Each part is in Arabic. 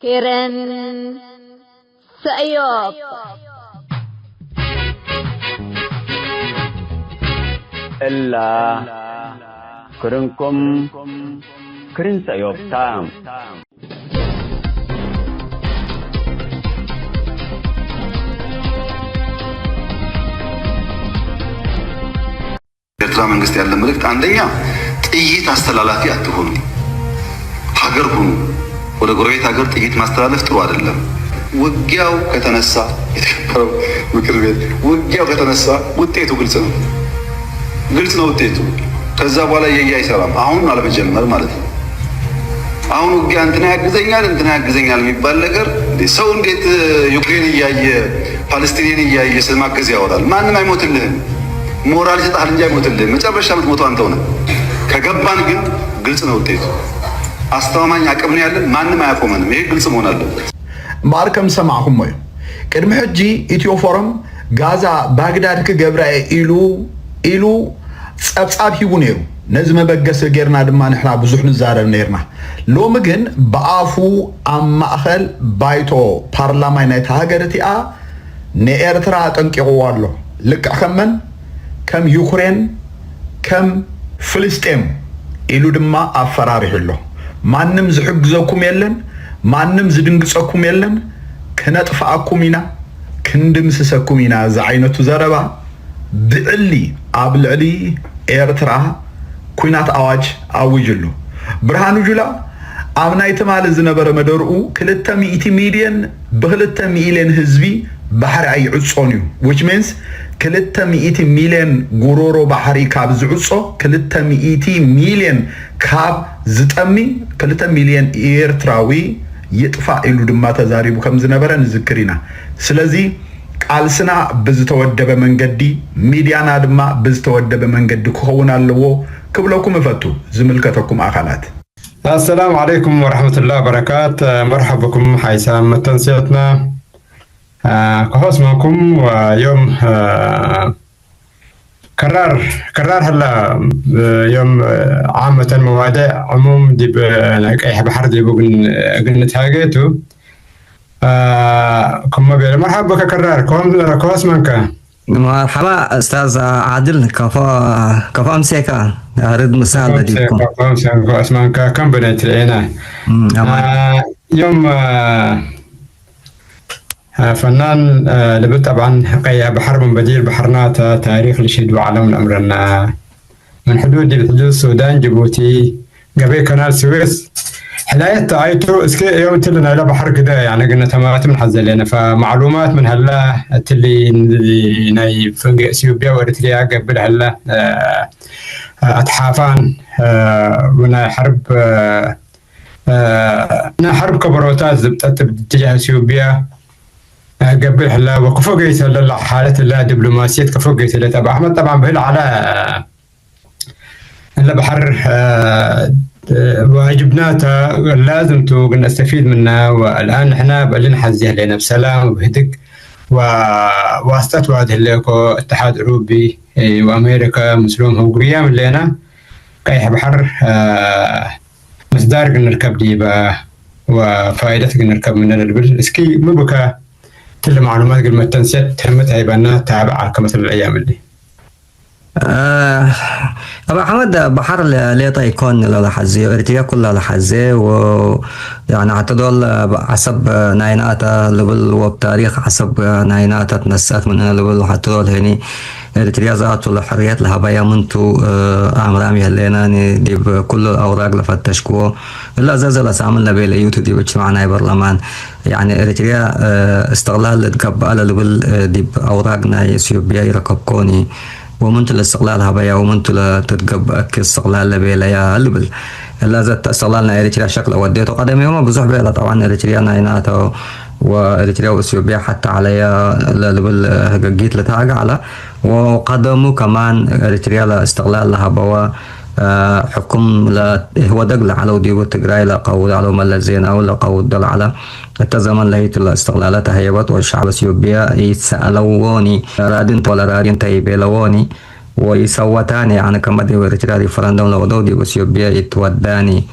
كيرن سأيوب إلا كرنكم كرن سأيوب تام ኤርትራ መንግስት ያለ መልእክት አንደኛ ጥይት አስተላላፊ አትሆኑ፣ ሀገር ሁኑ። ወደ ጎረቤት ሀገር ጥይት ማስተላለፍ ጥሩ አይደለም። ውጊያው ከተነሳ የተከበረው ምክር ቤት ውጊያው ከተነሳ ውጤቱ ግልጽ ነው ውጤቱ። ከዛ በኋላ አይሰራም። አሁን አለመጀመር ማለት ነው። አሁን ውጊያ እንትና ያግዘኛል የሚባል ነገር ሰው እንዴት ዩክሬን እያየ ፓለስቲንን እያየ ስለማገዝ ያወራል? ማንም አይሞትልህም። ሞራል ይሰጣል እንጂ አይሞትልህም። መጨረሻ የምትሞተው አንተው ነህ። ከገባን ግን ግልጽ ነው ውጤቱ። አስተማማኝ አቅም ነው ያለን። ማንም አያቆመንም። ይሄ ግልጽ መሆን አለበት። ማርከም ሰማዕኩም ወይ ቅድሚ ሕጂ ኢትዮ ፎረም ጋዛ ባግዳድ ክገብራ ኢሉ ጸብጻብ ሂቡ ነይሩ። ነዚ መበገሰ ጌርና ድማ ንሕና ብዙሕ ንዛረብ ነርና። ሎሚ ግን ብኣፉ ኣብ ማእኸል ባይቶ ፓርላማይ ናይታ ሃገር እቲኣ ንኤርትራ ጠንቂቕዎ ኣሎ። ልክዕ ከመን ከም ዩክሬን ከም ፍልስጤም ኢሉ ድማ ኣፈራሪሑ ኣሎ። ማንም ዝሕግዘኩም የለን፣ ማንም ዝድንግፀኩም የለን። ክነጥፍኣኩም ኢና፣ ክንድምስሰኩም ኢና። እዚ ዓይነቱ ዘረባ ብዕሊ ኣብ ልዕሊ ኤርትራ ኩናት ኣዋጅ ኣውጅሉ። ብርሃኑ ጁላ ኣብ ናይ ትማሊ ዝነበረ መደርኡ 200 ሚልዮን ብ2 ሚልዮን ህዝቢ ባሕሪ ኣይዕፆን እዩ። which means 200 ሚልዮን ጉሮሮ ባሕሪ ካብ ዝዕፆ 200 ሚልዮን ካብ ዝጠሚ 2 ሚልዮን ኤርትራዊ ይጥፋእ ኢሉ ድማ ተዛሪቡ ከም ዝነበረ ንዝክር ኢና። ስለዚ ቃልስና ብዝተወደበ መንገዲ ሚድያና ድማ ብዝተወደበ መንገዲ ክኸውን ኣለዎ ክብለኩም እፈቱ ዝምልከተኩም ኣካላት። السلام عليكم ورحمة الله وبركاته. مرحبا بكم حيثم تنسيتنا كهوس معكم. ويوم كرار هلا يوم عامة مواضيع عموم دي أي بحر دي قلنا تاجيتو كم مرحبا بك كرار كهوس معك. مرحبا استاذ عادل كفو امسيكا اريد مساعدة ديكم. كفو اسمعك كم بنيت العينا يوم فنان لبت طبعا قيا بحر من بديل بحرنات تاريخ لشد وعلم امرنا من حدود السودان جيبوتي قبل قناه السويس حلاية تعيتو اسكي يوم تلنا الى بحر كده يعني قلنا تمامات من حزلنا فمعلومات من هلا تلي ناي فنق اثيوبيا واريتريا قبل هلا اتحافان ونا حرب كبروتات زبطت باتجاه اثيوبيا قبل هلا وكفو قيت هلا حالة لا دبلوماسية كفو قيت هلا تبع احمد طبعا بهلا على هلا بحر واجبناتها لازم نستفيد منها. والآن احنا بقلنا حزيه لنا بسلام وبهدك وواسطة وهذه الليكو اتحاد أوروبي وأمريكا مسلوم هو قريام لنا كايح بحر مصدار نركب ديبا وفائدتك نركب من البر اسكي مبكا تل معلومات قبل ما تنسيت تهمت عيبانا تابع كمثل الأيام اللي أبو حمد بحر ليطا يكون لحزة إرتيا كلها لحزة ويعني اعتدول حسب نايناتا لبل وبتاريخ حسب نايناتا تنسات من هنا لبل وحتدول هني إرتيا ذات الحريات لها بيا منتو أمرامي هلينا دي بكل الأوراق لفتشكو إلا زلزل ساملنا بيل يوتيوب دي بجمعنا برلمان يعني إرتيا استغلال تقبل لبل دي بأوراقنا يسيوبيا يركبكوني ومنت الاستقلال هبايا ومنت لتتقبك استقلال لبيليا هلبل إلا زت استقلالنا إريتريا شكل وديته قدم يوم بزح بيلا طبعا إريتريا نايناتا وإريتريا وإثيوبيا حتى عليا لبل جيت لتاج على وقدموا كمان إريتريا لاستقلال لهبوا حكم لا هو دقل على وديو تجراي لا قود على ملزين أو لا قود دل على التزمن لهيت الاستقلالات هيبت والشعب الإثيوبي يسألوني رادين ولا رادين تيبي لوني ويسوتاني يعني كما دي ورجال ريفرندوم لو دودي وإثيوبيا يتوداني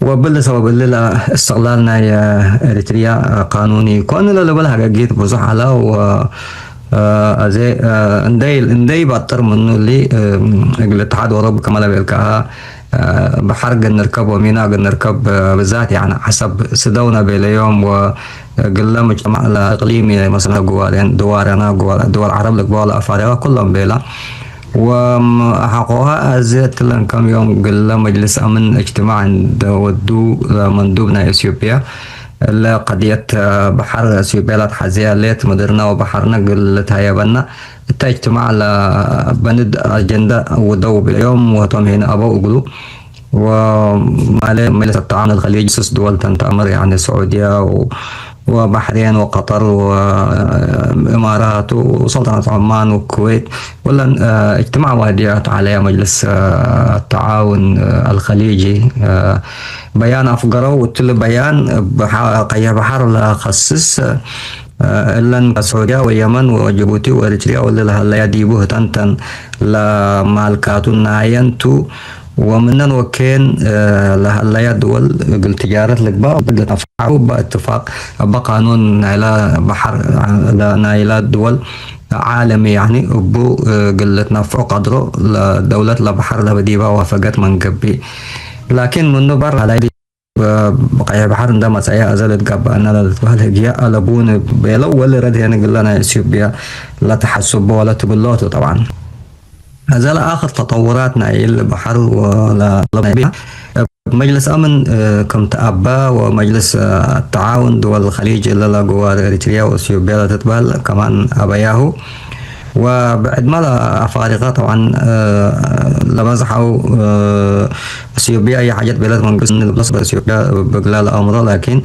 وبل سبب اللي استغلالنا يا إريتريا قانوني كون اللي بلها جيت بزح على و أزي اندي بطر منه اللي الاتحاد الأوروبي كمال بيلكها بحر نركب وميناء نركب بالذات يعني حسب سدونا باليوم وقلنا مجتمع الإقليمي مثلا جوالين دوارنا دول العرب لقوال أفارقة كلهم بيلا وحقوها أزيت لن كم يوم قلنا مجلس أمن اجتماع ودو مندوبنا إثيوبيا قضية بحر اثيوبيا تحزيها ليت مدرنا وبحرنا قلت هيا بنا اجتماع بند أجندة ودو باليوم وتم هنا أبو أقولوا ومالي مجلس التعاون الخليجي سس دول تنتأمر يعني السعودية وبحرين وقطر وإمارات وسلطنة عمان والكويت ولا اجتماع وهديات على مجلس التعاون الخليجي بيان أفقره وتل بيان قيا بحر خصص إلا السعودية واليمن وجيبوتي وإريتريا ولا هلا يديبوه تنتن لمالكاتو ناينتو ومنن وكين لهلا دول التجارة لقبا بدأت نفعوا باتفاق بقانون نايلا بحر نايلا دول عالمي يعني وبو قلت نفعوا قدره لدولة لبحر لبديبا وافقت من قبي لكن منه برا على بقايا بحر عندما سيا أزلت قبا أنا لتبهل ألبون بيلو ولا رد يعني قلنا إثيوبيا لا تحسب ولا تبلوتو طبعا هذا آخر تطوراتنا البحر ولا مجلس أمن كم تأبى ومجلس التعاون دول الخليج اللي لقوا إريتريا وإثيوبيا تتبال كمان أبياهو وبعد ما أفارقة طبعا لمزحوا إثيوبيا أي حاجات بلاد من قسم البلس إثيوبيا بقلال أمره لكن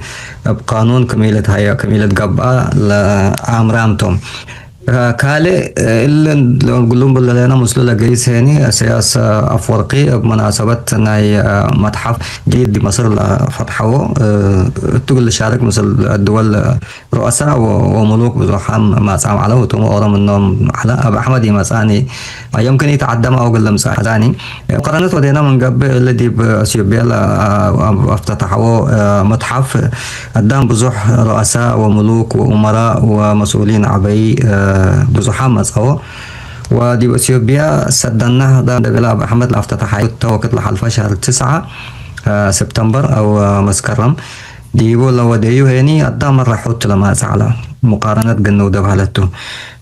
بقانون كميلة هيا كميلة قبعة لأمرامتهم كالي اللي نقول لهم بلدنا مسلولة جيس هني سياسة أفريقي بمناسبة ناي متحف جديد بمصر فتحه تقول شارك مثل الدول رؤساء وملوك بزحام ما سام على وتم أورا منهم على أبو أحمد مساني يمكن يتعدم أو قل مساعداني قرنت ودينا من قبل الذي بأثيوبيا افتتحوا متحف قدام بزح رؤساء وملوك وأمراء ومسؤولين عبي بزحام مسأو ودي بأثيوبيا سدنا ده أبو أحمد افتتحها توقت لحلفة شهر 9 سبتمبر أو مسكرم ديبو لو ديو هني قدام الرحوت لما زعلا مقارنة جنودة بحالته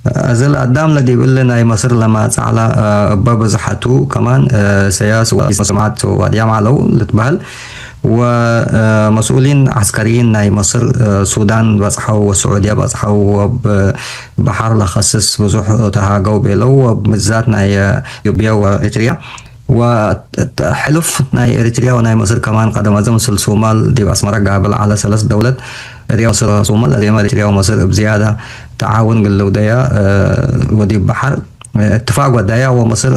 أزل قدام لدي يقول لنا مصر لما زعلا باب زحتو كمان سياس وسمعت وديام علو لتبهل ومسؤولين عسكريين ناي مصر السودان بصحوا والسعودية بصحوا بحر لخصص بزح تهاجوا بلو وبالذات ناي يوبيا وإريتريا وحلف ناي إريتريا وناي مصر كمان قدم أزم الصومال دي أسمرة قابل على 3 دولات إريتريا ومصر صومال إريتريا ومصر بزيادة تعاون قلو ديا ودي بحر اتفاق ودايا ومصر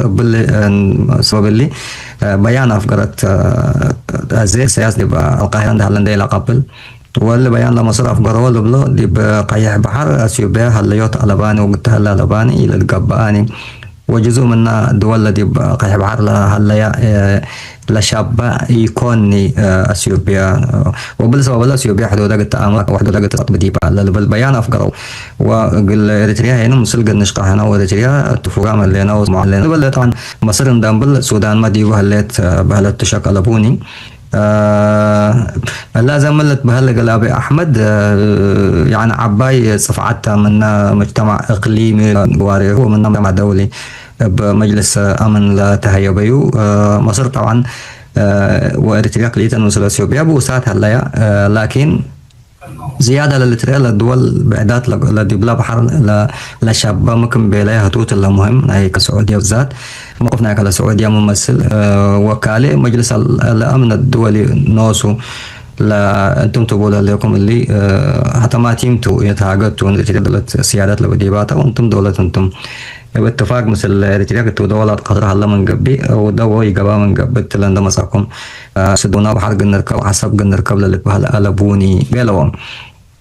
سبب اللي بيان أفقرت أزي سياسة دي القاهرة عندها هلندية قبل واللي بيان لمصر أفقره لبلو دي بقيح بحر أثيوبيا هليوت ألباني وقلت هلا ألباني إلى القباني وجزء من الدول التي بقيح بحر هليا لشاب يكوني اثيوبيا وبالسبب اثيوبيا حدودها التآمر وحدودها التطبيق بالبيان افقروا وقال اريتريا هنا مسلق النشقه هنا واريتريا اتفاق لنا ومعلنا بل طبعا مصر ندم السودان ما ديو هلت بهلت تشكل ابوني لازم ملت بهلق الابي احمد يعني عباي صفعتها من مجتمع اقليمي واري ومن مجتمع دولي بمجلس امن لتهيبيو مصر طبعا واريتريا قليلا وصل اثيوبيا بوسات هلايا لكن زياده للاريتريا للدول بعدات لدي بلا بحر لشاب ممكن بلاها توت المهم هي كسعوديه بالذات موقفنا كالسعوديه ممثل وكاله مجلس الامن الدولي نوسو لا انتم تقولوا لكم اللي حتى ما تيمتوا يتهاجتوا دولة سيادات لبديباتا وانتم دولة انتم باتفاق مثل اريتريا كتو دولة قطر هلا من قبي ودو يقبا من قبي تلان دمساكم سدونا بحرق نركب وحسب نركب للك بهلا ألبوني بيلوهم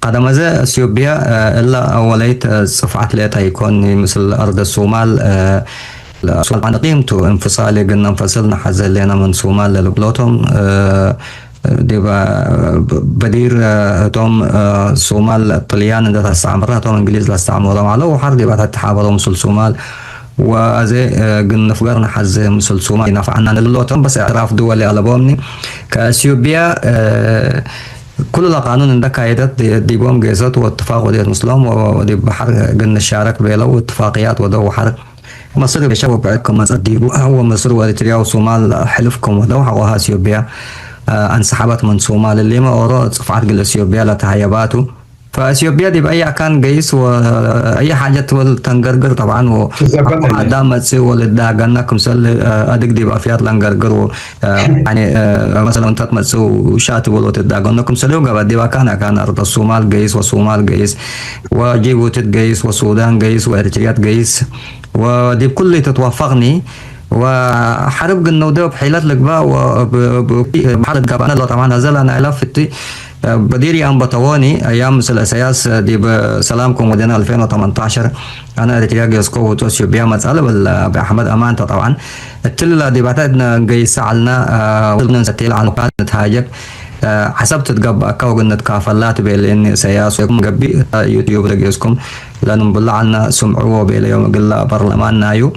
قدم زي اثيوبيا الا اوليت صفعات ليتا يكون مثل ارض الصومال عن قيمته انفصالي قلنا انفصلنا حزل لنا من صومال لبلوتهم ديبا بدير توم صومال الطليان ده استعمرها توم انجليز لا استعمرها على وحر ديبا تتحابرهم مسل صومال وازي قلنا فقرنا حز مسل صومال نفعنا اللوتهم بس اعتراف دولي على بومني كاثيوبيا كل القانون عندك قاعدة ديبوم جيزات واتفاق ودي المسلم ودي بحر قلنا الشارك بيلا واتفاقيات ودو حر مصر بشباب بعدكم مصر ديبو هو مصر واريتريا وصومال حلفكم ودو حقوها اثيوبيا انسحبت من صومال اللي ما أورا صفعت قل اثيوبيا لتهيباتو فاثيوبيا دي باي كان جيس واي حاجه تول تنقرقر طبعا و دام تسوي للداغنا كمسل ادق دي بافيات لنقرقر يعني مثلا انت تسوي شات ولو تداغنا كمسل وقبل دي كان ارض الصومال جيس وصومال جيس وجيبوتي جيس والسودان جيس واريتريا جيس ودي كل تتوافقني وحرب قلنا ودو بحيلات لقباء وبحالة قبانا لو طبعا هزل انا علافتي بديري أم بطواني أيام مثل أساس دي بسلامكم ودينا 2018 أنا رتياج يسكو وتوسيو بيا مسألة بأحمد أمان طبعا التل دي بعتنا جاي سعلنا ولنا ستيل عن قاد نتهاجك حسبت تقب أكو قلنا تكافلات بين سياس ويكم قبي يوتيوب رجيسكم لأنهم بالله عنا سمعوا بين يوم قلنا برلمان نايو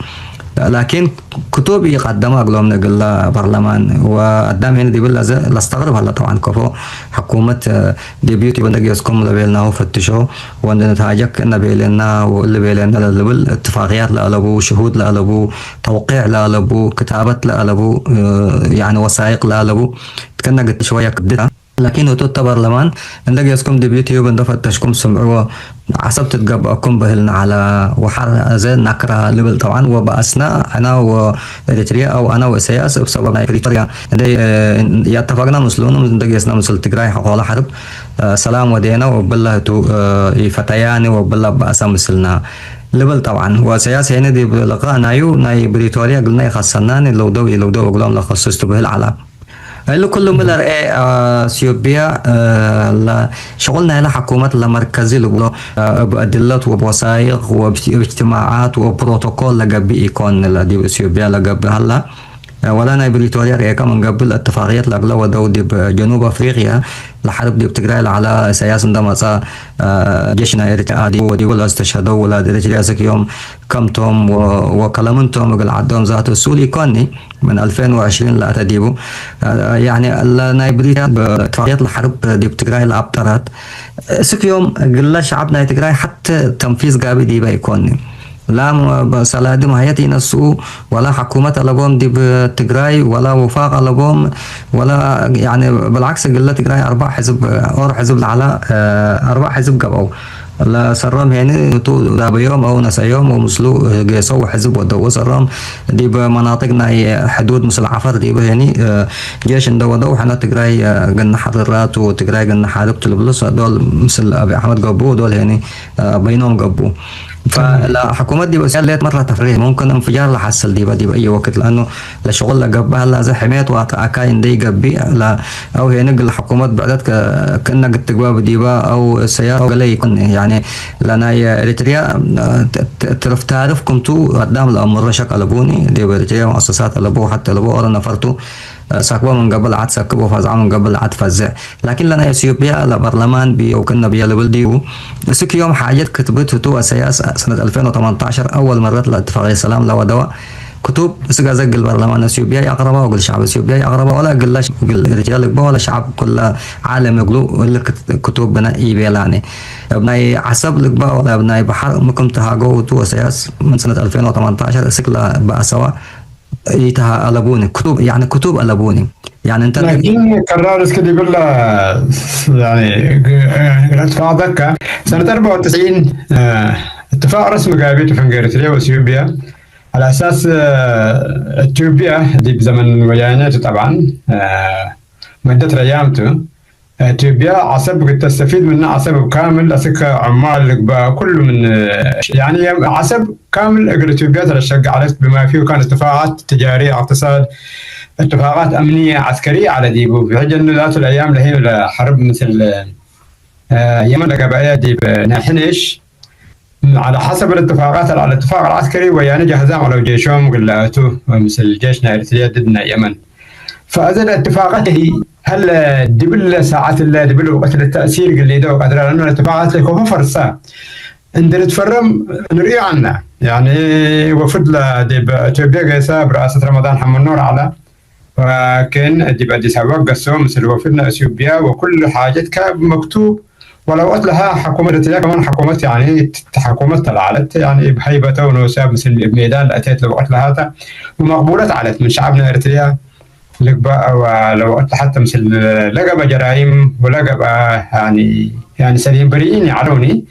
لكن كتب يقدمها قلهم نقول برلمان وقدام هنا دي بالله لا استغرب هلا طبعا كفو حكومة ديبيوتي بندقيسكم لبيلنا وفتشوا وعندنا تهاجك نبيلنا واللي بيلنا للبل اتفاقيات لألبو شهود لألبو توقيع لألبو كتابة لألبو يعني وثائق لألبو كنا قلت شوية كدتها لكن وتوتا برلمان عندك يسكم ديبيوتي وبندفتشكم سمعوا عصبت تقبأكم بهلنا على وحر زي نكرة لبل طبعا وبأسنا أنا وإريتريا أو أنا وإسياس بسبب إريتريا يتفقنا مسلمون عندك يسنا مسل تقراي حقوق حرب سلام ودينا وبالله تو فتياني وبالله بأسا مسلنا لبل طبعا وسياس هنا دي بلقاء ناي بريتوريا قلنا يخصناني لو دو قلهم لخصصت بهل على اللي كله ملر اثيوبيا شغلنا هنا حكومة المركزي اللي بأدلات وبوثائق وباجتماعات وبروتوكول لقبي يكون اللي اثيوبيا لقبي هلا ولا أنا بريتوريا ريكا من قبل اتفاقيات لقلا ودودي بجنوب أفريقيا الحرب دي بتقرأ على سياس عندما صار جيشنا إريتريا ودي ولا استشهدوا ولا إريتريا زك يوم كمتم وكلمنتم وقل عدهم ذات السوري كوني من 2020 لا تديبوا يعني النايبريا باتفاقيات الحرب دي بتقرأ الأبطارات سك يوم قل شعبنا يتقرأ حتى تنفيذ قابي دي بيكوني لا سلادم هياتي نسو ولا حكومة لبوم دي بتجراي ولا وفاق لبوم ولا يعني بالعكس قلة تجراي أربع حزب أور حزب على أربع حزب قبوا لا سرام يعني تو ذا بيوم أو ناس يوم ومسلو جيسو حزب ودو سرام دي بمناطقنا حدود مثل عفر دي يعني جيش دو حنا تجراي قلنا حضرات وتجراي قلنا حارب تلبلس دول مثل أبي أحمد قبو دول يعني بينهم قبو فلا حكومة دي بس ليت مرة تفريغ ممكن انفجار لحصل دي بأي وقت لأنه لشغل لقبها لا زي حماية وأكاين دي قبي لا أو هي نقل الحكومات بعدت كأنك التجواب ديبا أو سيارة أو قلي يكون يعني لأن إريتريا تعرف كنتو قدام الأمر رشق ألبوني دي إريتريا مؤسسات ألبو حتى ألبو أنا نفرتو ساكبوا من قبل عاد ساكبوا فزع من قبل عاد فزع لكن لنا اثيوبيا لبرلمان بي وكنا بيا لبل ديو بس يوم حاجات كتبته تو اساس سنه 2018 اول مره الاتفاقيه السلام لو دواء كتب بس زق البرلمان اثيوبيا يقربها وقل شعب اثيوبيا يقربها ولا قل رجال ولا شعب كل عالم يقولوا ولا كتب بناء بيلاني ابناي عصب لك ولا ابناي بحر ممكن تهاجو تو اساس من سنه 2018 سكلا بقى سوا يتها ألبوني كتب يعني كتب ألبوني يعني أنت لكن قرار اسكت يقول يعني اتفاق دكا سنة 94 اتفاق رسمي قابيته في إريتريا وإثيوبيا على أساس إثيوبيا دي بزمن وياناته طبعا مدة أيامته إثيوبيا عصب تستفيد منها عصب كامل أسك عمال كله من يعني عصب كامل إثيوبيا ترشق عليه بما فيه كان اتفاقات تجارية اقتصاد اتفاقات أمنية عسكرية على ديبو في حجة إنه ذات الأيام لهي حرب مثل يمن قبائل ديب نحنش على حسب الاتفاقات على الاتفاق العسكري ويعني جهزان ولو جيشهم قلاتو مثل جيشنا إريتريا ضدنا يمن فهذه الاتفاقات هي هل دبل ساعات دبل وقت التأثير اللي ده وقدر لأنه الاتفاقات اللي كوفا فرصة عندنا تفرم نرجع عنا يعني وفد لديب إثيوبيا جيسا برئاسة رمضان حمد نور على وكان ديب أديس أبابا قسم مثل وفدنا إثيوبيا وكل حاجة مكتوب ولو وقت لها حكومة إثيوبيا كمان حكومة يعني حكومة طلعت يعني بهيبة ونوساب مثل الميدان أتيت لو وقت لها ومقبولة علت من شعبنا إريتريا لقبة ولو حتى مثل لقبة جرائم ولقبة يعني سليم بريئين يعلوني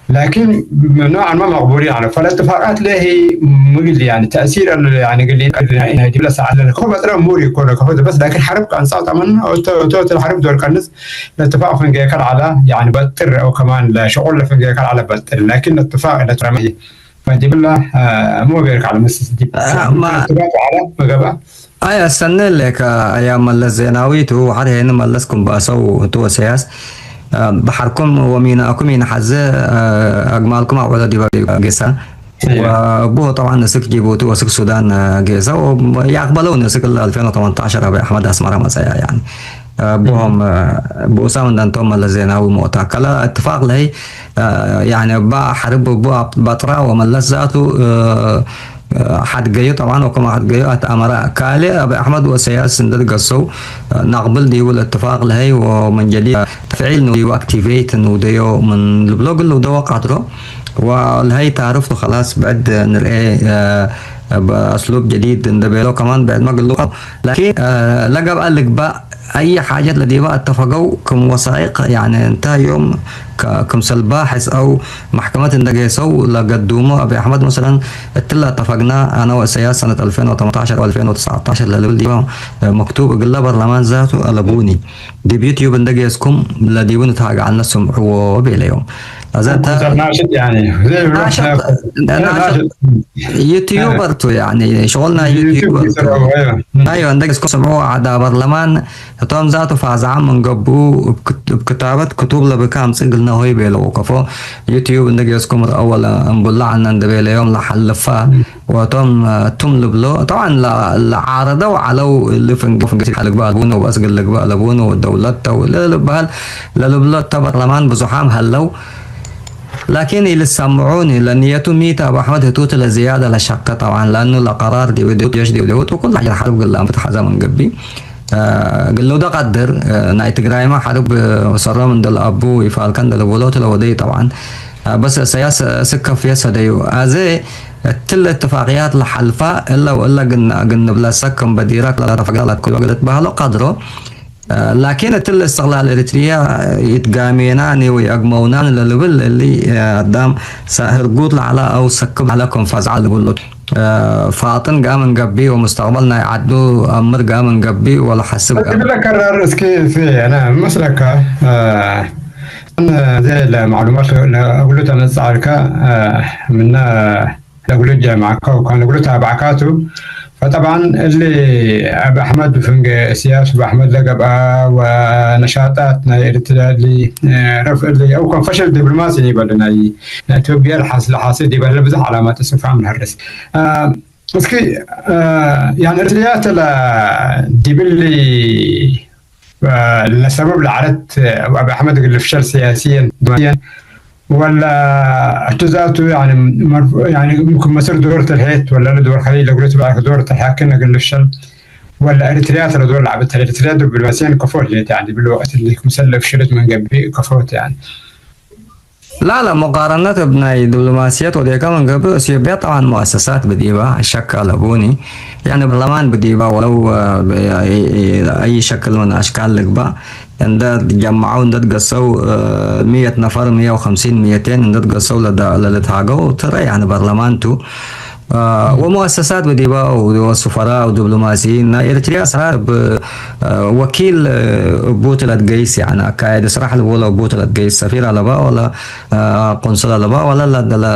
لكن نوعا ما مقبولين على فالاتفاقات له مقل يعني تاثير يعني قال لي هذه بلا ساعه هو بس امور يكون بس لكن حرب كان صوت من توت الحرب دول كنس الاتفاق في كان على يعني بتر او كمان شغل في كان على بتر لكن الاتفاق اللي ترمي فدي بالله مو بيرك على مس دي ما على مغبا اي استنى لك ايام الزيناوي تو هذا هنا ملسكم باسو تو سياس بحركم وميناكم من حزة أجمالكم على ديبا جيسا وبوه طبعا نسك جيبوتي وسك السودان جيسا ويقبلون نسك 2018 أبي أحمد أسمر مسايا يعني بوهم بوسام دانتوم الزيناوي معتقلة اتفاق لهي يعني با حرب بو بطرة وملزاته حد جاي طبعا وكما حد جاي أمر كالي أبي أحمد وسياس سندد قصو نقبل ديو الاتفاق لهي ومن جديد تفعيل نو اكتيفيت نو ديو من البلوج اللي دو قدره ولهي تعرفته خلاص بعد نرأي بأسلوب جديد ندبيلو كمان بعد ما قلوا لكن لقب قال لك بقى أي حاجة الذي بقى اتفقوا كم وثائق يعني انتهى يوم كمثل باحث أو محكمة النجاسو لقدومه أبي أحمد مثلا اتلا اتفقنا أنا وسياس سنة 2018 و 2019 للي مكتوب قل برلمان ذاته ألبوني دي بيوتيوب النجاسكم الذي بنتهاج عن نفسهم وبيليهم ناشط يعني يوتيوبر تو يعني شغلنا يوتيوبر ايوه عندك سمعوا على برلمان توم ذاته فازعم من قبو بكتابة كتب لبكام سجلنا هوي بيلو كفو يوتيوب عندك يسكم اول نقول عنا ندبيل يوم لحلفا وتم تملبلو طبعا العارضة على اللي في حلق بقى لبونه واسقل لك بقى لبونه والدولات للبلاد برلمان بزحام هلو لكن اللي سمعوني لأن يتميت أبو أحمد توتل زيادة لشقة طبعا لأنه القرار دي ودي يجدي ودي وكل حاجة حرب قال لهم فتح من قبي قال له ده قدر نايت جرايما حرب صار من دل أبو يفعل كان دل ولوت لودي طبعا بس سياسة سكة في سديو هذا تل اتفاقيات لحلفة إلا وإلا قلنا بلا سكم بديرك لا رفقات كل وقت بهلو قدره لكن تل استغلال إريتريا يتقاميناني ويقمونان للبل اللي قدام هرقود على أو سكب عليكم فازعل بقول فاطن قام قبي ومستقبلنا يعدوا أمر قام قبي ولا حسب قبل لا كرر اسكي في أنا مسلك أنا زي المعلومات أقولتها من الصعركة من أقولتها معك وكان أقولتها بعكاته فطبعا اللي أبو أحمد في سياسة أبو أحمد لقبها ونشاطاتنا اللي رفع اللي أو كان فشل دبلوماسي يبلنا إثيوبيا الحاصل دي بل بزح علامات استفهام الهرس مسكي يعني إرتليات دي باللي لسبب لعرت أبو أحمد اللي فشل سياسيا ولا اعتزاته يعني ممكن مسير دورة الهيت ولا دور خليل لو قلت بعد دورة الحاكم قال الشل ولا اريتريا ترى دور لعبتها اريتريا بالواسين كفوت يعني بالوقت اللي مسلف شلت من قبل كفوت يعني لا مقارنة بين دبلوماسيات ودي كمان قبل اثيوبيا طبعا مؤسسات بديبة شكل ابوني يعني برلمان بديبة ولو اي شكل من اشكال لقبة عند جمعوا عند قصوا 100 نفر 150 200 عند قصوا للتهاجوا ترى يعني برلمانتو ومؤسسات بديبة وسفراء ودبلوماسيين إريتريا صار وكيل بوتلة جيس يعني كايد صراحة الأولى بوتلة جيس سفير على بقى ولا قنصل على بقى ولا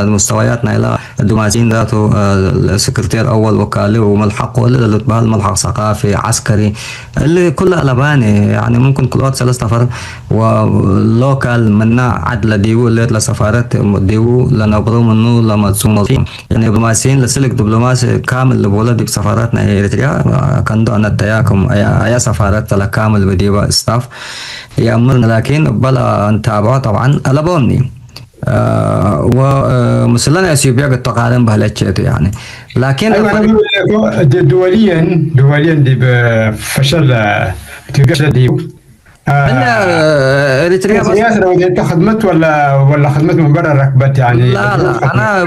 المستوياتنا إلى الدبلوماسيين ذاته السكرتير أول وكالة وملحق ولا اللي الملحق ثقافي عسكري اللي كلها لباني يعني ممكن كل وقت 3 نفر ولوكال منا عدل ديو اللي لسفارات ديو لنبرو منه لما تسمى يعني دبلوماسيين لسلك دبلوماسي كامل لبولد بسفاراتنا إريتريا كان دعنا التياكم أي سفارات لا كامل بديبا استاف يأمرنا لكن بلا نتابعه طبعا ألبوني ومثلنا اثيوبيا قد تقارن بهالشيء يعني لكن أيوة دوليا دي بفشل اثيوبيا دي اريتريا سياسة لو انت خدمت ولا خدمت من برا ركبت يعني لا انا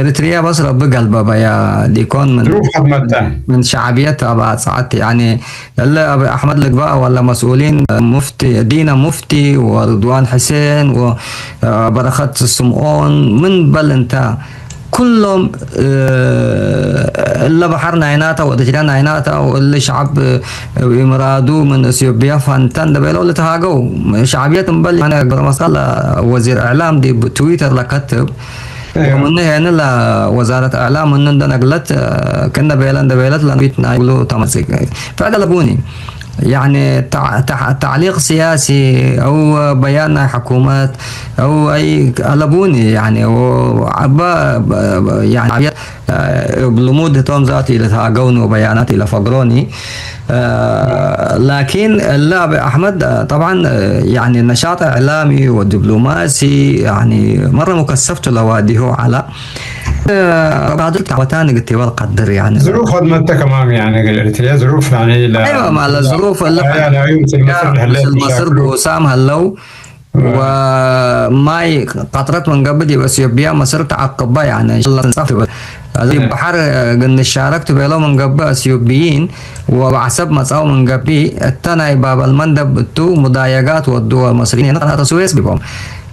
اريتريا بس رب قلبها يا ديكون من ظروف خدمتها من شعبيتها بعد ساعات يعني الا احمد لقباء ولا مسؤولين مفتي دينا مفتي ورضوان حسين وبركات السمعون من بل انت كلهم اللي بحرنا عيناتا ودجران عيناتا واللي شعب امرادو من اثيوبيا فانتن دبلو اللي تهاجو شعبية مبلي انا قرمصال وزير اعلام دي بتويتر لكتب ومن هنا لوزارة اعلام من نقلت كنا بيلان دبلت لنبيتنا يقولوا تمسك فقلبوني يعني تعليق سياسي او بيان حكومات او اي قلبوني يعني يعني بلمود توم ذاتي الى تاجون وبيانات الى فقروني لكن اللاعب احمد طبعا يعني النشاط الاعلامي والدبلوماسي يعني مره مكثفت لواديه على بعض التعوتان قلت والقدر يعني ظروف خدمتك كمان يعني قلت لي ظروف يعني ايوه مع الظروف اللي مصر بوسام هلو وماي قطرت من قبل دي اثيوبيا مصر تعقبها يعني ان شاء الله تنصف البحر قلنا شاركت بيلو من قبل اثيوبيين وحسب ما صاروا من قبل التناي باب المندب تو مضايقات والدول المصريين هنا السويس بهم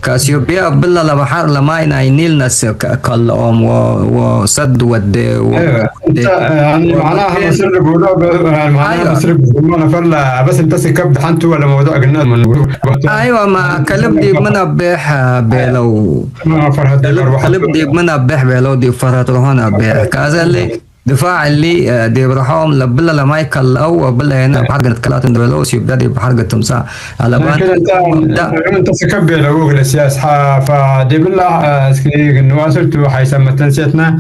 كاثيوبيا بالله لبحر لما ينيل ناس كلهم وسد ود يعني معناها مصر بيقولوا معناها مصر بيقولوا فلا بس انت سكبت حنتو ولا موضوع قلنا من ايوه ما كلب دي منبح بلو كلب دي منبح بلو دي فرات روحنا بح كذا اللي دفاع اللي دي برحوم لبلا لما يكل او بلا هنا بحرقة كلات اندبلوس يبدا دي بحرقة تمسا على بان انت سكب لو السياسة فدي بالله سكي نواصلت حيثما تنسيتنا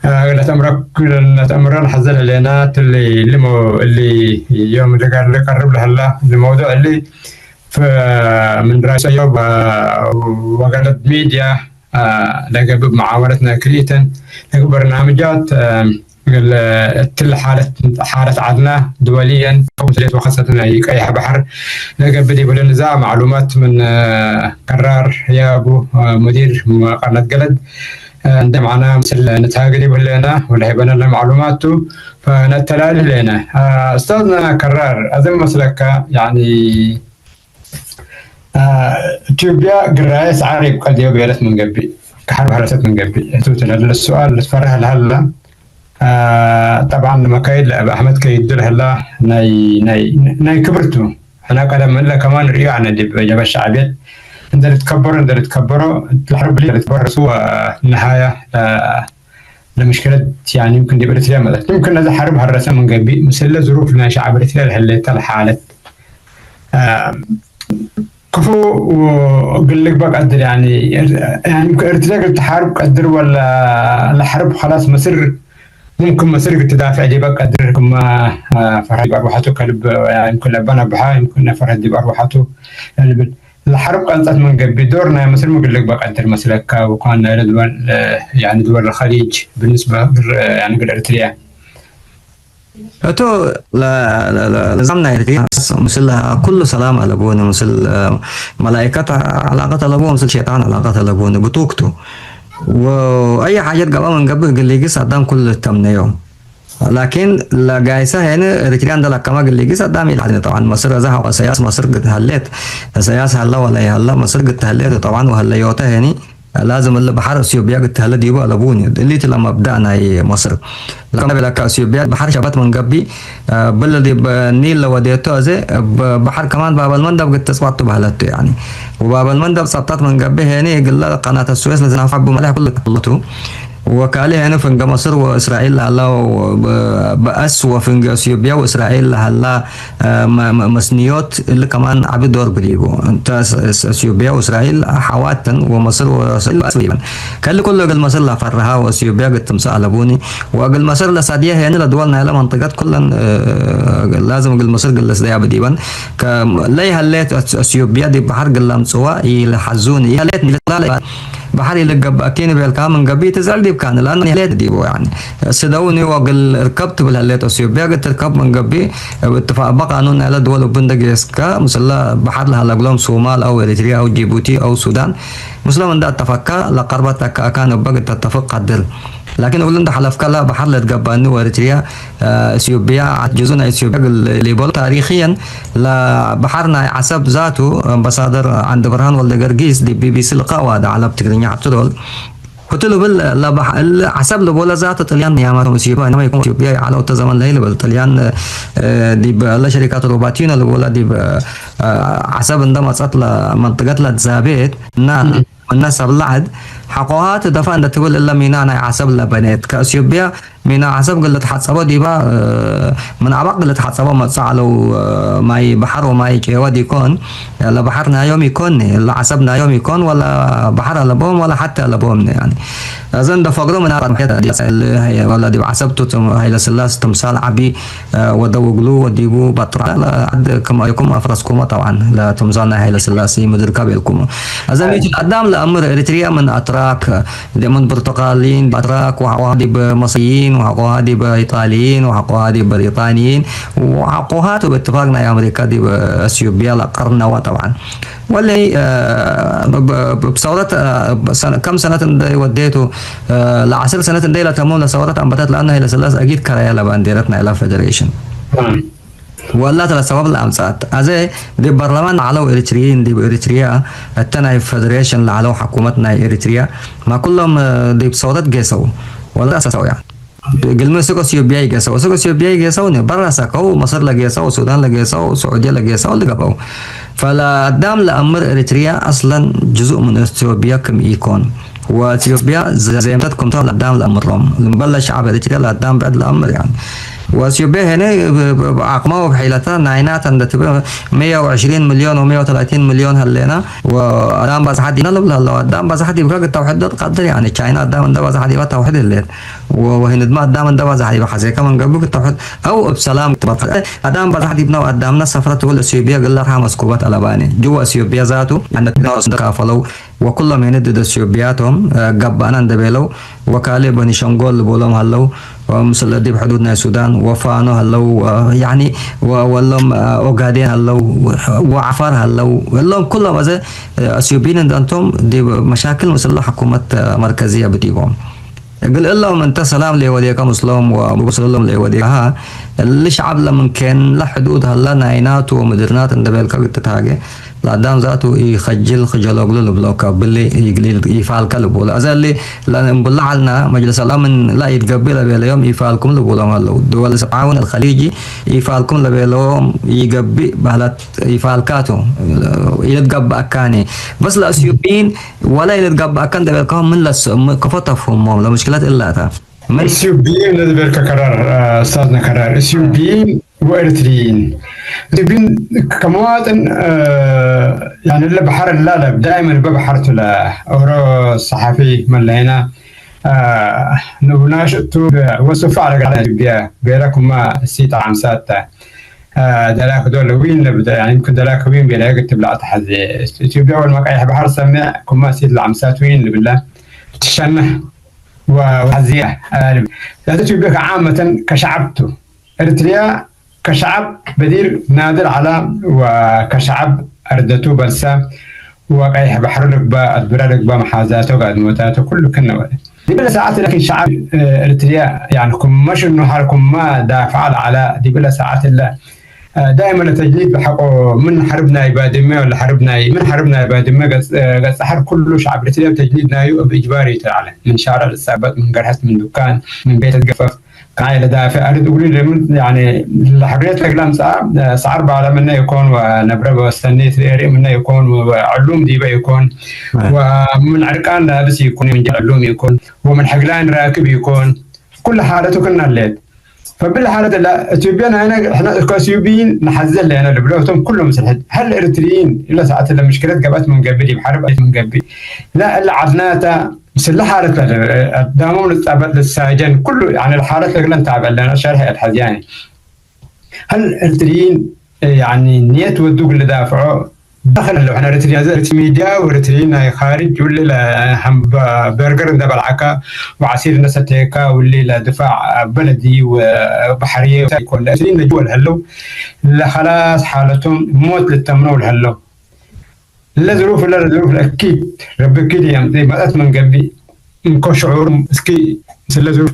نتأمرنا حزل العينات اللي يوم اللي قرب لها الله الموضوع اللي من رئيس ايوب وقالت ميديا لقى معاونتنا كريتا لقى برنامجات كل حالة عدنا دوليا وخاصة أي بحر لقى بدي بالنزاع معلومات من قرار يا أبو مدير قناة قلد عندما معنا مثل نتاقلي بلنا ولا هيبنا لنا معلوماته فنتلال لنا أستاذنا قرار أذن مسلك يعني اثيوبيا قرايس عارب قد يبيرت من قبل كحرب هرست من قبل توتل السؤال اللي تفرح لهلا طبعا لما كايد احمد كايد لهلا ناي كبرتو انا قدم الا كمان ريعنا دي جبل الشعبيات عند تكبروا الحرب اللي تبرسوا النهايه لمشكله يعني يمكن دي بريتريا مدت يمكن هذا حرب هرست من قبل مثل ظروف لنا شعب بريتريا اللي الحاله كفو وقل لك بقدر يعني ارتجاج التحارب قدر ولا الحرب خلاص ممكن مصر تدافع دي بقدر كما فرحت بأرواحته كلب يعني يمكن لبنا بها يمكن فرحت دي بأرواحته الحرب قلت من قبل دورنا مصر مقول لك بقدر مسلك وكان دول يعني دول الخليج بالنسبة يعني بالإريتريا تو لا نظامنا إريتريا مثل كل سلام على بونا مثل ملائكة علاقة لبونا مثل شيطان علاقة لبونا بتوقته واي حاجه قبل قال لي صدام كل التمن يوم لكن لا جايسه هنا اريتريا عندها كما قال لي صدام يعني طبعا مصر زها وسياس مصر قد هلت سياس هلا ولا هلا مصر قد هلت طبعا وهليوتها هني لازم اللي بحر اثيوبيا قد هلت يبقى لبوني اللي لما بدانا هي مصر لما بلاك اثيوبيا بحر شبات من قبي بلدي بالنيل لو وديته زي بحر كمان باب المندب قد تصوت بهلته يعني وباب المندب سطت من قبي هنا قال قناه السويس لازم افعب ملح كل طلته وكالي هنا فنجا مصر وإسرائيل هلا بأس وفنجا اثيوبيا وإسرائيل هلا مسنيات اللي كمان عبد دور بريجو انت اثيوبيا وإسرائيل حواتن ومصر وإسرائيل كل كل مصر لا فرها واثيوبيا قد تمسح لبوني وقل مصر لسعديه يعني لدولنا إلى منطقات كلها لازم قل مصر قل لسديا بديبا لا يهلت اثيوبيا دي بحر قل سواء يلحزوني يهلت من بحر يلقب أكين بالكامن قبي تزعل دي بكان لأن هليت ديبو يعني سدوني وقل ركبت بالهليت أثيوبيا قلت ركب من قبي باتفاق قانون على دول بندقيسكا مثلا بحر لها لقلهم صومال أو إريتريا أو جيبوتي أو السودان مسلم دا اتفقا لقربتك كان بقى تتفق قدر لكن أقول حلف كلا بحر لتقباني وإريتريا اثيوبيا جزءنا اثيوبيا اللي بول تاريخيا لبحرنا عسب ذاته امباسادر عند برهان ولا قرقيس دي بي بي سي لقاء على بتقرينيا عطول قلت له بال عسب لبولا ذاته طليان يا ما اثيوبيا انما يكون اثيوبيا على وقت زمن ليله بالطليان دي لا شركات روباتينا لبولا دي عسب عندما تطلع منطقه لتزابيت الناس باللعد حقوقات دفع أن تقول إلا مينانا عسب لبنات كأثيوبيا مينا عسب قلت حتصبه ديبا من عبق قلت حتصبه ما تصعلوا ماي بحر وماي كيواد يكون لا بحرنا يوم يكون لا عسبنا يوم يكون ولا بحر لبوم ولا حتى لبوم يعني أظن ده فقره من عرب كده هي ولا دي عسبته هي لسلاس تمثال عبي ودوغلو وديبو بطرة عد كما يكون أفرسكم طبعا لا تمثالنا هي لسلاسي مدير كابيلكم أظن يجي قدام لأمر إريتريا من أتراك من برتقاليين بأتراك وحقوها بمصريين وحقوها بإيطاليين وحقوها بريطانيين وحقوها باتفاقنا يا أمريكا دي بأثيوبيا لقرنوا طبعا واللي بصورة كم سنة وديته لعشر سنة دي لتموم لصورة أنبتت لأنها إلى سلاس أكيد كرايا لبانديرتنا إلى فيدريشن ولا ترى سبب الأمسات أزاي دي برلمان علو إريتريين دي بإريتريا التنا فيدريشن علو حكومتنا إريتريا ما كلهم دي بصورة جيسو ولا أساسوا يعني قلنا سوق اثيوبيا جيسو سوق اثيوبيا جيسو برا ساكو مصر لجيسو السودان لجيسو السعودية لجيسو اللي قبوا فلا قدام لأمر إريتريا أصلا جزء من اثيوبيا كم يكون واثيوبيا زي ما تكون طالع قدام الأمرهم مبلش شعب إريتريا لقدام بعد الأمر يعني واثيوبيا هنا عقمه بحيلتها ناينات عند 120 مليون و130 مليون هلينا وقدام بس حد ينلب قدام بس حد يبقى التوحيد قدر يعني تشاينا قدام بس حد يبقى التوحيد الليل وهند ما قدام بس حد يبقى حزي كمان قبل التوحيد او بسلام قدام بس حد يبنوا قدامنا سفرة تقول اثيوبيا قال لها مسكوبات الاباني جوا اثيوبيا ذاته عند ناس كافلوا وكل ما يند اثيوبياتهم قبانا دبلوا وكاله بني شنغول بولهم هلو ومثل دي بحدودنا السودان وفانو هلو يعني ولهم اوغادين هلو وعفار هلو ولهم كلهم از اثيوبيين انتم دي مشاكل مثل حكومه مركزيه بتيبهم قال لهم انت سلام لوليكم مسلم ومسلم لوليها الشعب لمن كان له حدود هلا ناينات ومدرنات اندبل كتتاغي لادام ذاته يخجل خجل بلوكا باللي يقلي يفعل كلب ولا ازالي لان بلعلنا مجلس الامن لا يتقبل باليوم يفعلكم لبولهم هلو دول التعاون الخليجي يفعلكم لبيلهم يقبي بهلت يفعلكاتو يتقب اكاني بس الاثيوبيين ولا يتقب اكان دبلكم من كفتفهم لا مشكلات الا تا اثيوبيين ندبر كقرار استاذنا قرار اثيوبيين واريتريين اثيوبيين كمواطن يعني اللي بحر اللالب دائما ببحرته لأورو الصحفي من لهنا ناشطو وصف على اثيوبيا بيراكم ما سيت عام ساتا دلاك دول وين لبدا يعني يمكن دلاك وين بيلا يكتب لا تحدي اثيوبيا اول ما قايح بحر سمع كما سيت العام سات وين لبلا تشنه وحزيه اثيوبيا عامه كشعبته اريتريا كشعب بدير نادر على وكشعب أردته برسا وقايح بحر ركبة أدبر ركبة محازاته وقعد موتاته كله كنا ولا دي بلا ساعات لكن شعب إريتريا يعني كم مش إنه حركم ما دافع على دي بلا ساعات إلا دائما التجديد بحقه من حربنا يبادمه ولا حربنا من حربنا يبادمه قد سحر كله شعب إريتريا بتجديدنا بإجباري تعالى من شارع السابق من قرحة من دكان من بيت القفف كان دافع أريد أقول يعني الحرية الكلام سعر بعد منه يكون ونبرة واستنيت الإيري منه يكون وعلوم دي يكون ومن عرقان لابس يكون من علوم يكون ومن حقلان راكب يكون كل حالته كنا الليل فبالحالة لا تبين احنا كاسيوبيين نحزن لنا البلوتهم كلهم مسلحد هل الاريتريين الا ساعات المشكلات قبت من قبل بحرب من قبل لا الا عدناتا مسلح حالة دامهم نتابع للساجن كله يعني الحالات اللي نتابع لنا شرح الحزياني هل الاريتريين يعني نيت ودوق اللي دافعوا دخل لو احنا ريتريين ميديا وريتريين خارج ولا هم برجر دبل عكا وعصير نستيكا واللي لدفاع بلدي وبحريه يكون ريتريين جوا الهلو لا خلاص حالتهم موت للتمنع والهلو لا ظروف اكيد ربك كده يعني بدات من قبل نكون شعور مسكي لا ظروف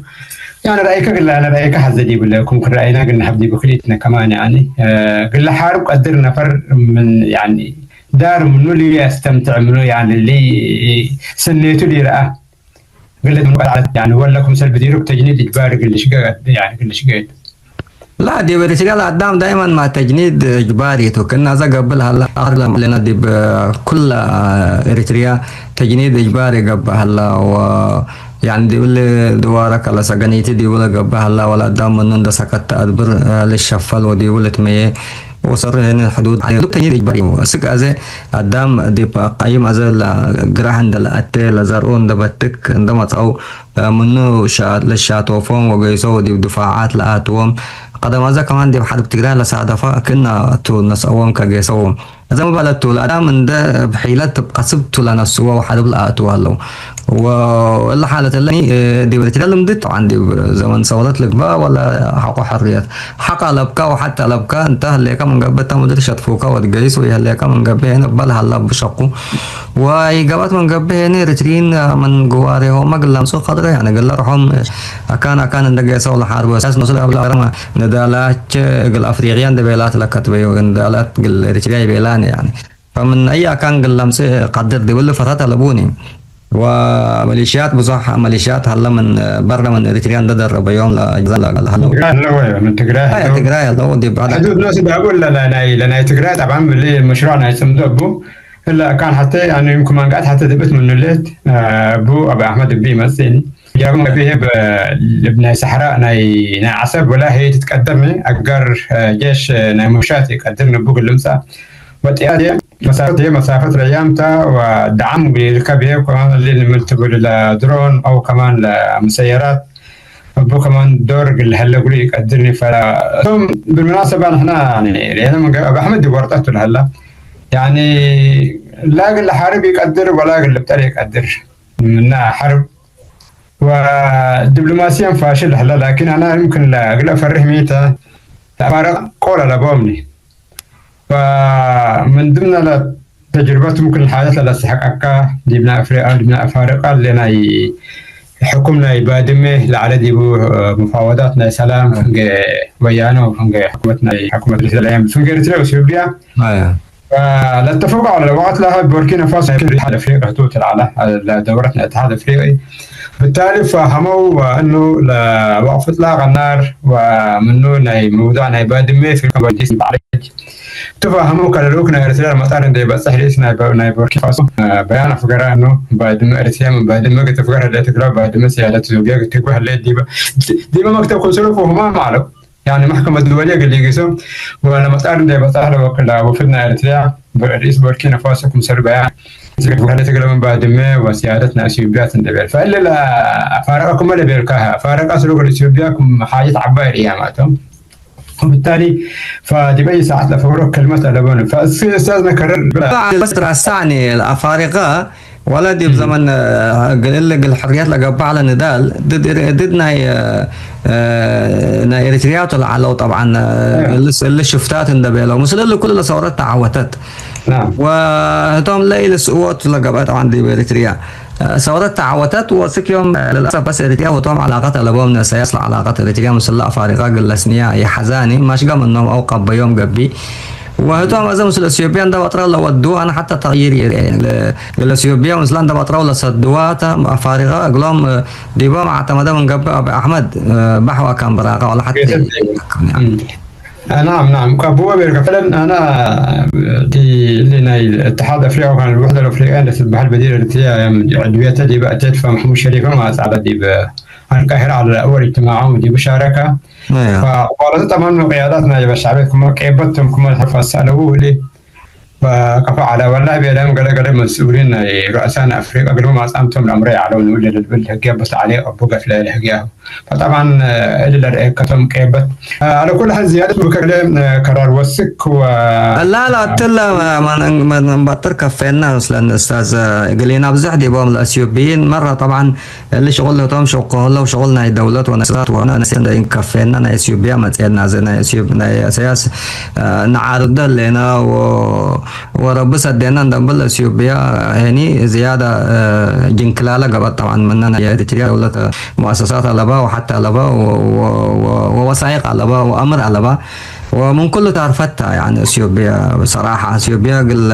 يعني رأيك قل أنا رأيك حزدي بلكم كل رأينا قلنا حبدي بخليتنا كمان يعني قل حارب قدر نفر من يعني دار منو اللي يستمتع منو يعني اللي سنيته اللي رأى قلت يعني ولكم سلب ديرك تجنيد إجباري قل شقاد يعني قل شقاد لا دي بريتريا قدام دائما مع تجنيد اجباري وكنا ذا قبل هلا اغلب لنا دي كل اريتريا تجنيد اجباري قبل هلا و يعني دي ولا دوارك على سجنيتي دي ولا قبل هلا ولا قدام من ده سكت ادبر للشفل ودي ولا تميه وصار هنا الحدود على تجنيد اجباري سك ازي قدام دي قيم ازي جراهن ده اتل زارون ده بتك عندما او منو شات للشات وفون وجيسو دي دفاعات لاتوم قدم هذا كمان دي بحد بتقرأ لسعدفاء كنا تو نسوهم كجيسوهم إذا ما بلدتوا الأداء من ده بحيلات قصبتوا لنسوا وحد بلقاتوا هلو ولا حالة اللي دي بتتكلم دت عندي زمن سوالات لك بقى ولا حق حريات حق لبكا وحتى لبكا انتهى اللي كمان قبتها مدير شطفوكا وتجيس وهي اللي كمان قبه هنا بلها الله بشقه ويجابات من قبه هنا رترين من جواره هم قال لهم سوق قدره يعني قال لهم كان عند جيسوا ولا حرب اساس نصل قبل ندالات قال افريقيا دبلات لكت بيو ندالات قال رتريا بيلان يعني فمن اي كان قال لهم قدر دي ولا فتات لبوني وميليشيات بصح ميليشيات هلا من برا من اريتريا درب يوم لا هلا من تجراي لو دي بعد حدود ناس بقول لنا تجراي طبعا باللي مشروعنا يسمى ابو الا كان حتى يعني يمكن ما قعدت حتى دبت من الليت ابو احمد بي مسيني جابوا به بابن صحراء ناي عصب ولا هي تتقدم اقر جيش ناي مشات يقدرنا بوق اللمسه وتيادي مسافة ريامتا ودعم بالكبير وكمان اللي ملتبوا للدرون أو كمان لمسيرات أبو كمان دور اللي هلا قولي يقدرني ثم بالمناسبة نحن يعني من أبو أحمد ورطته لهلا يعني لا اللي حارب يقدر ولا اللي بتاعي يقدر منها حرب ودبلوماسيا فاشل هلا لكن أنا يمكن لا أفرح ميتا فارق قول لبومني فمن ضمن التجربات ممكن الحاجات اللي استحقها ديبنا افريقيا ديبنا افارقه اللي حكمنا يبادمه لعدد مفاوضاتنا سلام ويانا حكومتنا حكومه الاسلام في اريتريا وإثيوبيا لا اتفقوا على الوقت لها بوركينا فاسو الاتحاد الافريقي توتل على دورتنا الاتحاد الافريقي بالتالي فهموا انه وقف اطلاق النار ومنه موضوع يبادمه في الكواليس تفهموا كالوكنا اريتريا المطار دي بس حديثنا بوركينا فاسو بيان فقرا انه بعد ما اريتريا من بعد ما تفقر اللي تقرا بعد ما سيادة زوجيا تقول اللي ديما مكتب كونسول فهما معلق يعني محكمة دولية قال لي قسم وأنا مطار دي بطاله وكلا وفدنا اريتريا رئيس بوركينا فاسو كمسر بيان هذا تقول من بعد ما وسيادتنا اثيوبيا تندبل فإلا لا فارقكم ولا بيركاها فارق أسلوب اثيوبياكم حاجة عبارية يعني وبالتالي فدي بأي ساعات لفورك كلمة لبون فأستاذنا كرر بس رأساني الأفارقة ولا دي بزمن قل الحريات لقبع على نضال ضدنا اريتريا طلعوا طبعا اللي شفتات اندبلوا مثل كل صورات تعوتت نعم وهتم ليل السقوط لقبع طبعا دي اريتريا ثورات تعوتت وسكيوم للاسف بس اريتريا وطبعا علاقات لبون سيصل علاقات اريتريا مثل افارقه قل سنيا يا حزاني ماش قام انهم اوقف بيوم قبي وهتوم أزم الأثيوبيان ده بطرة لو ودوه أنا حتى تغيير يعني الأثيوبيان وزلان ده بطرة ولا صدواتا فارغة أقلهم ديبا مع اعتمد من قبل أحمد بحوا كان براقة ولا حتى يعني. نعم كابو بيرك فعلا انا دي لنا الاتحاد الافريقي وكان الوحده الافريقيه اللي تتبع البديل التي عدويتها دي بقى تدفع محمود شريف ما على دي القاهره على اول اجتماعهم دي مشاركه فقالت طبعا قياداتنا يا شعبي كما كيبتهم كما الحفاظ لي فكفى على والله بيلام قال مسؤولين رؤساء افريقيا قالوا ما اسامتهم الامر على نقول الهجيه بس عليه ابو قفل الهجيه فطبعا الا رأيكتهم كيبت على كل حال زياده بكلام قرار وسك و لا تلا ما بطر كفينا اصلا استاذ قلينا بزح دي بهم الاثيوبيين مره طبعا اللي شغل لهم شغل وشغلنا الدولات ونسرات وانا نسينا كفينا انا اثيوبيا ما تسالنا زي اثيوبيا سياس نعارض لنا ورب سدينا ندبل اثيوبيا هني زياده جنكلاله قبل طبعا مننا يا دولة مؤسسات لبا وحتى لبا ووثائق لبا وامر لبا ومن كل تعرفتها يعني اثيوبيا بصراحه اثيوبيا قال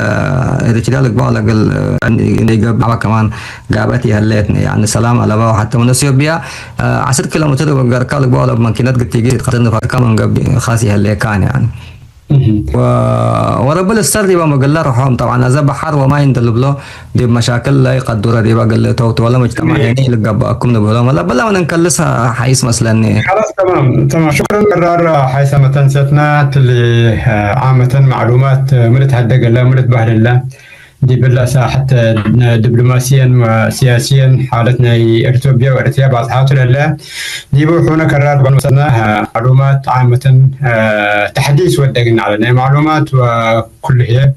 رجال قبل قال كمان جابتي هلتني يعني سلام على بقى حتى من اثيوبيا 10 كيلومتر قال قبل ماكينات قد تيجي تقدرنا كمان خاصي هلكان يعني ورب الاستر دي ما قال روحهم طبعا اذا بحر وما يندلب له دي مشاكل لا يقدر دي قال له توت ولا مجتمع يعني لقبكم نقول لا بلا ما نكلسها حيث مثلا خلاص تمام شكرا قرار حيث ما تنسيتنا اللي عامة معلومات من تهدق الله من تبهر الله دي بالله ساحة دبلوماسيا وسياسيا حالتنا إثيوبيا وإريتريا بعض حالته لله دي بروحونا قرار بنوصلنا معلومات عامة تحديث ودقنا على معلومات وكل هي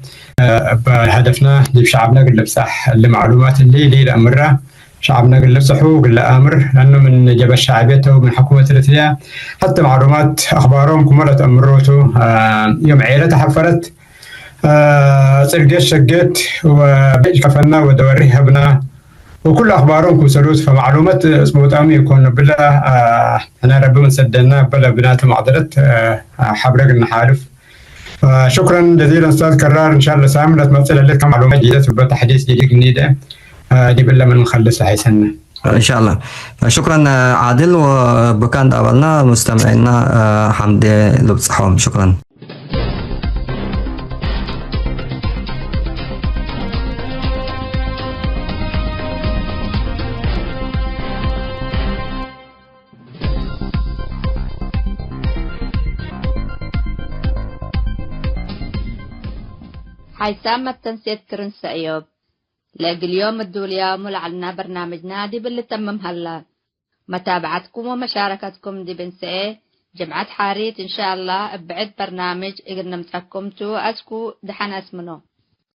هدفنا دي بشعبنا قل بصح المعلومات اللي الأمرة شعبنا قل بصحو قل أمر لأنه من جبل شعبيته ومن حكومة إريتريا حتى معلومات أخبارهم كمالة أمروتو يوم عيلة حفرت سرقت شقت وبيج كفنا ودوريها بنا وكل اخبارهم كسروت فمعلومات اسبوعامي يكون بلا انا ربي من سدنا بلا بنات معضله حبرق النحالف فشكرا جزيلا استاذ كرار ان شاء الله سامر تمثل لك معلومات جديده وتحديث جديد جديده دي بالله من نخلصها حيسنا ان شاء الله شكرا عادل وبكان قابلنا مستمعينا حمدي لبصحهم شكرا حيسامة تنسيت كرنس أيوب لاقي اليوم الدوليا ملعنا برنامج نادي باللي تمم هلا متابعتكم ومشاركتكم دي بنسئة جمعة حاريت إن شاء الله بعد برنامج إقرنا متحكمتو أسكو دحن اسمنو